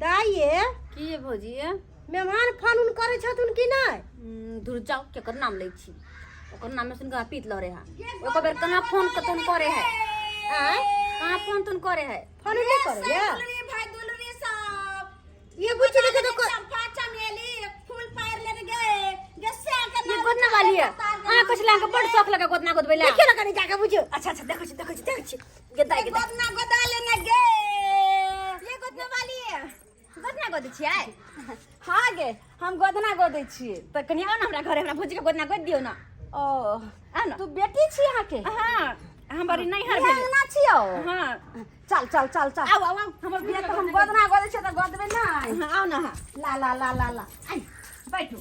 दाइए की ये भौजी मेहमान फोन उन करे छथुन कि नहीं? दूर जाओ केकर नाम लै छी ओकर नाम में सुन के पीत लरे है एको बेर कहां फोन कतन करे है आय कहां फोन तुन करे है फोन नहीं करे या भाई दुलरी साहब ये बुच्ची देखे तो चंपा चमेली फूल पैर ले गए जैसे के ये गोदना वाली है हां कुछ लाके बड़ शौक लगा गोदना गोदबेला देखियो ना कनी जाके बुझियो। अच्छा अच्छा देखो छी गदा गदा गोदना गोदा लेने गए ये गोदना वाली है गोदना गोद छियै हां गे हम गोदना गोदै छियै त कनी आओ ना हमरा घरे हमरा भौजी के गोदना गोद दियो ना ओ आ ना तू बेटी छी यहाँ के हां हमारी नहीं हर भेल ना छियो हां चल चल चल चल आओ हमर बिया तो हम गोदना गोदै छियै त गोदबे ना आओ ना ला ला ला ला ला आई बैठो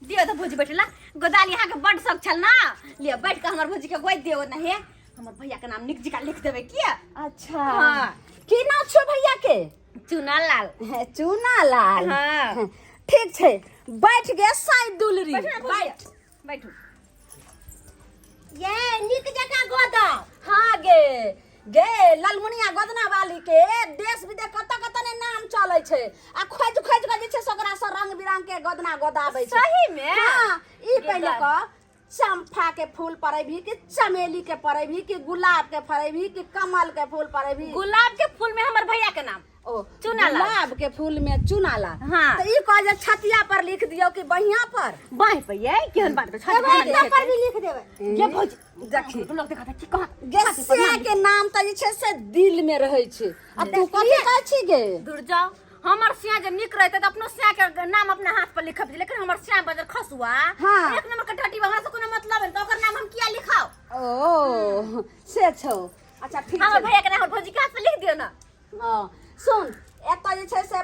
दियो तो भौजी बैठला गोदाली यहाँ के बड़ शौक छल ना लिया बैठ के हमर भौजी के गोद दियो ना हे हमर भैया के नाम निक जिका लिख देबे किया अच्छा हां की नाम छो भैया के चुना लाल चूना लाल हां ठीक छै बैठ गे साई दुलरी बैठ बैठो ये निक जका गोदा हाँ गे गे ललमुनिया गोदना वाली के देश विदेश कत कत ने नाम चलै छै आ खोज खोज के जे छै सकरा से रंग बिरंग के गोदना गोदाबै छै सही में हां ई पहले क चंपा के फूल परेभी कि चमेली के परेभी कि गुलाब के परेभी कि कमल के फूल परेभी गुलाब के फूल में हमर भैया के नाम ओ चुनाला। गुलाब के फूल में चुनाला हाँ। तो ई कह जे छतिया पर लिख दियो कि बहिया पर बाय पे ये केहन बात पे एगो एकटा पर भी लिख देबै। ये भौजी देखी तू लोग देखा था कि कहां गेसिया के नाम त जे छै से दिल में रहै छै आ तू कथि कहै छी गे दूर जाओ हमर सिया जे निक रहते त अपनो सिया के नाम अपने हाथ पर लिखब लेकिन हमर सिया बजर खसुआ हाँ। एक नंबर के टटी हमरा से कोनो मतलब है तो ओकर नाम हम किया लिखाओ ओ से छौ अच्छा ठीक हमर छै भैया के नाम हमर भौजी के हाथ पे लिख दियो ना सुन एतऽ जे छै से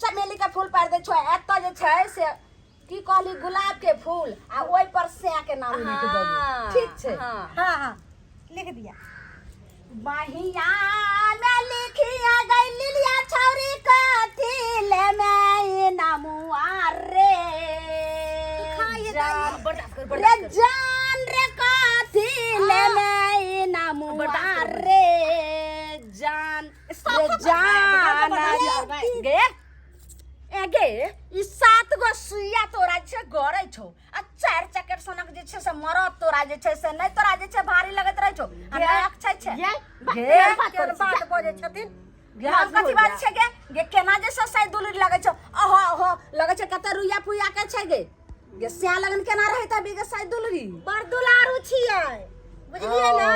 चमेली के फूल पारि दै छौ एतऽ जे छै से की कहली गुलाब के फूल आ ओइ पर से के नाम लिख देबो हाँ, ठीक छै हाँ। हां हां लिख दिया। बहिया में लिखिया गई लिलिया छौरी कथी ले मैं नामुआ रे जान बर्दाश्त कर रे बर्दाश्त कर जान रे कथी ले मैं नामुआ रे जान रे जान गे ए गे ई 7 गो सुइया तोरा छै गरै छौ आ 4 चक्कर सनक जे छै से मरद तोरा जे छै से नै तोरा जे छै भारी लगत रहै छौ आ नै अक्षय छै ये गे केर बात बजे छथिन हम कथी बात छै गे केना जे से साइ दुलरी लगै छौ ओहो ओहो लगै छै कते रुइया पुइया के छै गे स्या लगन केना रहै त बिगे साइ दुलरी बड़ दुलारू छियै बुझलियै ना।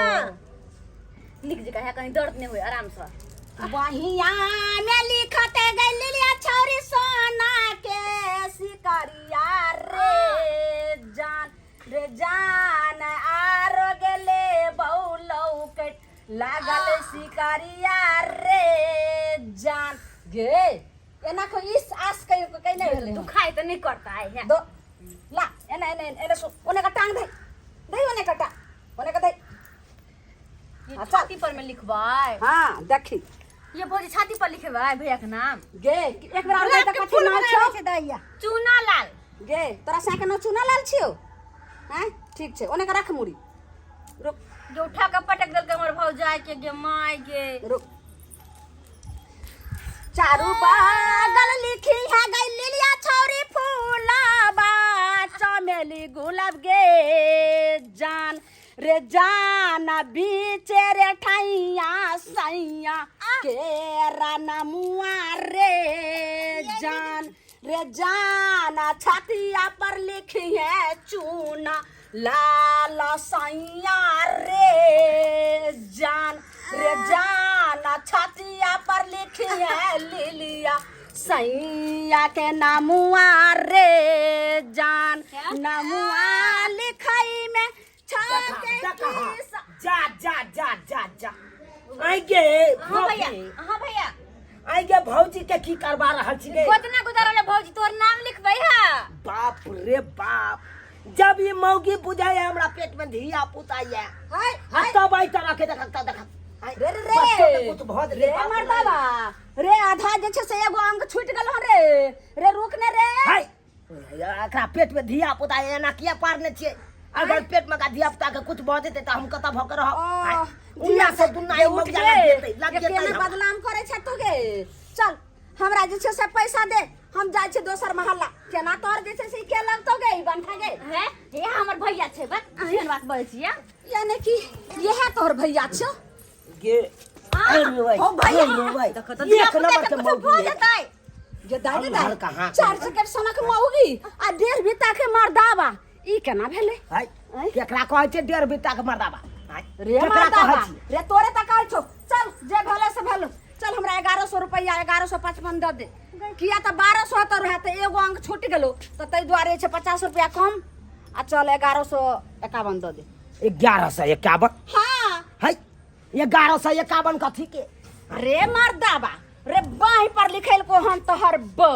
निक जगह है कहीं दर्द नहीं हुए आराम से बहिया में लिखते गई लिलिया छौरी सोना के शिकारिया रे जान आरो गेले बहुलौ के लागल शिकारिया रे जान गे एना को इस आस कहीं नहीं भेले दुखाई तो नहीं करता है दो ला एना सो ओने का टांग दे ओने का ओने का दे ये छाती पर में लिखवाए हां देखी ये भौजी छाती पर लिखवाए भैया के नाम गे एक बार और त कथि नाम छौ छै दैया चूना लाल गे तोरा से के नाम चुना लाल छियो हैं ठीक छै ओने का रख मुड़ी रुक जो उठा के पटक देल के हमर भौजाई के गे माय गे रुक चारू बागल लिखी है गई लिलिया छौरी फूलाबा चमेली गुलाब गे जान रे जाना बीचे रे ठैया सैया केरा नमुआ रे जाना छतिया पर लिखी है चूना लाल सैया रे जाना छतिया पर लिखी है लिलिया सैया के नमुआ रे जान नमुआ लिखई में जा आई गे हां भैया हां भैया आई गे भौजी के की करबा रहल छी गे गोदना गुदारले भौजी तोर नाम लिखबै है बाप रे बाप जब ये मौगी बुझाए हमरा पेट में धिया पुता ये हाय तब आई तरह के देखता रे रे कुछ भद रे हमर बाबा रे आधा जे छै से एगो अंग छूट गेल रे रुक ने रे हाय एकरा पेट में धिया पुता ये ना किया पारने छियै अगर पेट में का धिया पुता के कुछ भऽ जेतै त हम कतऽ भऽ के रहब उन्ना से दुन्ना उठ मौगी लग जेतै के बदनाम करे छ तू गे चल हमरा हमरा जे छै से पैसा दे, हम जाय छै दोसर मोहल्ला। केना तोर जे छै से के लगतो गे ई बंठा गे? है ये हमर भैया छै बस एहन बात बोलै छियै। यानी कि यह तोहर भैया छौ? ये हो भैया देखो तो एक नंबर के मौगी है। जे दाई हम घर कहाँ के? 4 सेकंड सोना के मौगी आ 1.5 बित्ता के मर्दावा, ई केना भेले? हाय केकरा कहै छै 1.5 बित्ता के मर्दावा? हाय रे केकरा मर्दावा कहै छी? रे तोरे त कहै छौ। चल जे भेले से भेलो। चल हमरा 1100 रुपया 1155 दे दे। किया त 1200 तो रहे त एगो अंक छूट गेलो त तै दुआरे छै 50 रुपया कम। आ चल 1151 दे दे। 1151? हां हाय 1151 कथी के? रे मर्दावा रे बाही पर लिखल को हम तोहर बो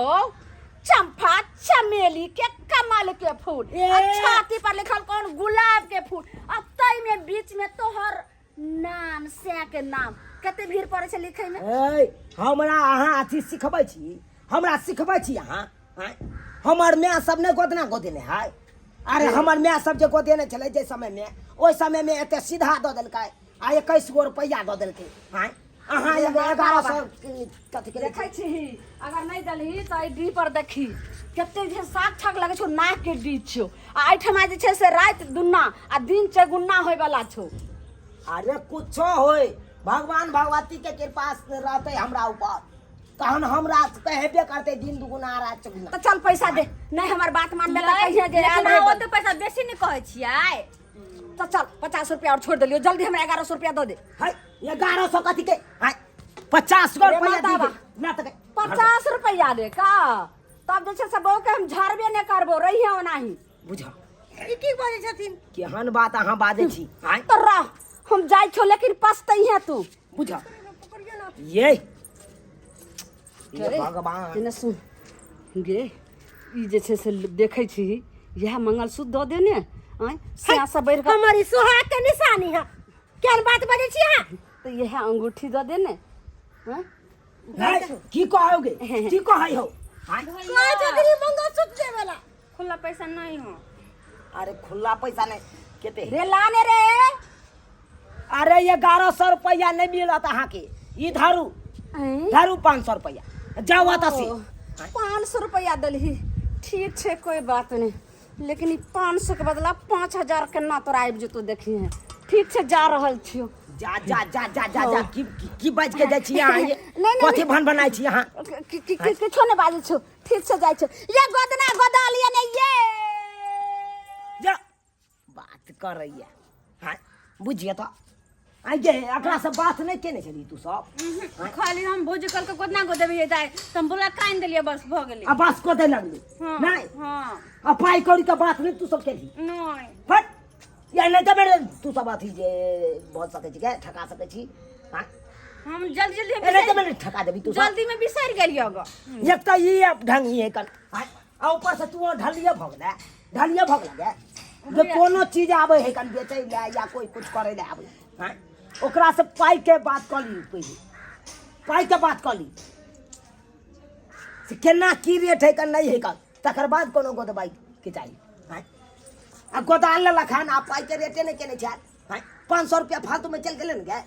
चंपा चमेली के कमल के फूल, आ छाती पर लिखल कौन गुलाब के फूल, आ तई में बीच में तोहर नाम से के नाम। कते भीड़ पड़े छै लिखे में? ए हमरा अहाँ अथी सिखबै छी? हमरा सिखबै छी अहाँ? हाय हमर माय सब ने गोदना गोदेने हाय। अरे हमर माय सब जे गोदेने छलै जे समय में, ओइ समय में एते सीधा द देलकै आ 21 गो रुपया द देलकै। हाय अहाँ 1100 कथी के देखै छी? अगर नहीं दलही त आई डी पर देखी कते जे साक्षक लगे छौ, नाक के डी छौ। आ एठमा जे छै से रात दुन्ना आ दिन चगुन्ना होय वाला छौ। अरे कुछो होय, भगवान भगवती के कृपा रहते हमरा ऊपर तहन हमरा कहबे करते दिन दुगुना रात चौगुना। तो चल पैसा दे। नहीं हमार बात मानबे त कहिए जे आयल लेकिन वो रहे। तो पैसा बेसी नहीं कहै छियै। तो चल 50 रुपया और छोड़ दिलियो। जल्दी हमरा 1100 रुपया दो दे। हाय 1100 कथी के? हाय 50 गो रुपया दी दे ना त 50 रुपया दे का? तब जे छै से बहु के हम झाड़बे नहीं करबो, रहिए ओनाही। बुझा ई की बोलै छथिन? केहन बात अहाँ बाजै छी? हाय तो रह हम जाय छौ, लेकिन पछतै है तू। बुझा पकड़ियो ना। ये अरे, भगवान जेना सुन गे, ई जे छै से देखै छी यह मंगलसूत्र दऽ दे ने। आय सिया से बढ़ के हमारी सुहाग के निशानी है। केहन बात बजै छी अहाँ? तो यह अंगूठी दऽ दे ने। हां हाय की कहोगे? की कहै हो? हाय कहै छथिन ई मंगलसूत्र दे वाला। खुला पैसा नहीं हो। अरे खुला पैसा नहीं केते? रे लाने रे। अरे 1100 रुपया नहीं मिलत अहाँ के। ई धरू धरू 500 रुपया जाओ आता से। 500 रुपया दलही ठीक छै, कोई बात नहीं। लेकिन ई 500 के बदला 5000 के ना तोरा आबि जेतो। देखी है ठीक छै, जा रहल छियो। जा जा जा जा जा जा की बाज के जाइ छी अहाँ? ये नहीं, कथी भन बनाई छी अहाँ? किछो नहीं बाजै छौ, ठीक से जाइ छौ। ये गोदना गोदालिया ने ये जा बात करैया। हां बुझिए तो आई गे एकरा से बात नहीं केने छली तू सब? खाली हम भोजी कल के गोदना गोदेबे जाय त हम बोला काइन देलिए, बस भ गेलै। अब बस को दे लगली हां नहीं? हां अब पाई कौड़ी का बात नहीं तू सब केली? नहीं फट या नहीं तो मेरे तू सब अथी जे बहुत सके छी के ठका सके छी। हां हम जल्दी जल्दी ए नहीं तो मैंने ठका देबी तू सब। जल्दी में बिसर गेलियो ग। एक तो ये अब ढंग ये कर आ ऊपर से तू ढलिया भगला गे। जो कोनो चीज आवे है कन बेचे ले या कोई कुछ करे ले आवे। हां ओकरा से पाई के बात कर ली, पहले पाई के बात कर ली से केना की रेट है कन नहीं है कन, तकर बाद कोनो गोदबाई के चाहिए। हां आ गोदाल ले लखान आ पाई के रेटे नहीं केने छै। हां 500 रुपया फालतू में चल गेले न गे।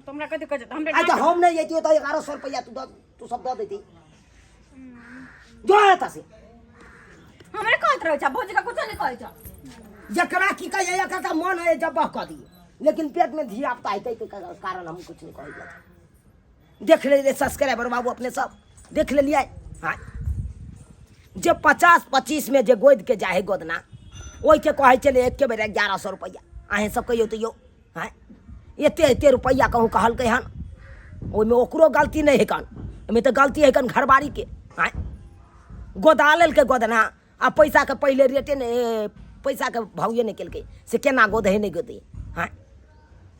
तुमरा कथि कह हमरे आ तो हम नहीं येती तो 1100 रुपया तू सब दे देती जो आता से। हमरे कहत रहै छ भोजी का कुछ नहीं कहै छ। जकरा की कहे एकरा मन है जब कह दिए, लेकिन पेट में धिया पुता है के कारण हम कुछ नहीं कह। देख ले सब्सक्राइबर बाबू अपने सब देख ले लिया। हाँ जे 50-25 में जे गोद के जाए गोदना ओई के कहे चले एक के बेर 1100 रुपया अहें सब कहियो तो यो। हाँ एते रुपया कहूँ कहलकै हन, ओइमे ओकरो गलती नहीं है कन, ओइमे तो गलती है कन घरबारी के। हाँ गोदालल के गोदना आ पैसा के पहले रेटे ने पैसा के भावे नहीं केलकै से केना गोद है नहीं गोदे। हाँ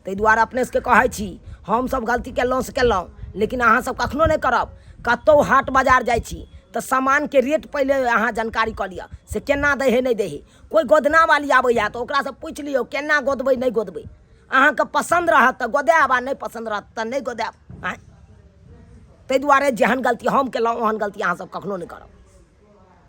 ताहि दुआरे अपने से कहै छी हम सब गलती केलहुँ से केलहुँ, लेकिन अहाँ सब कखनो नहीं करब। कतौ हाट बाजार जाइ छी तो सामान के रेट पहले अहाँ जानकारी कऽ लिअ से केना दै है नहीं दै है। कोई गोदना वाली आबैया तो ओकरा से पूछ लियो केना गोदबै नहीं गोदबै। अहाँके पसंद रहत तो गोदाब आ नहीं पसंद रहत तो नहीं गोदाब। हाँ ताहि दुआरे जेहन गलती हम केलहुँ ओहन गलती अहाँ सब कखनो नहीं करब।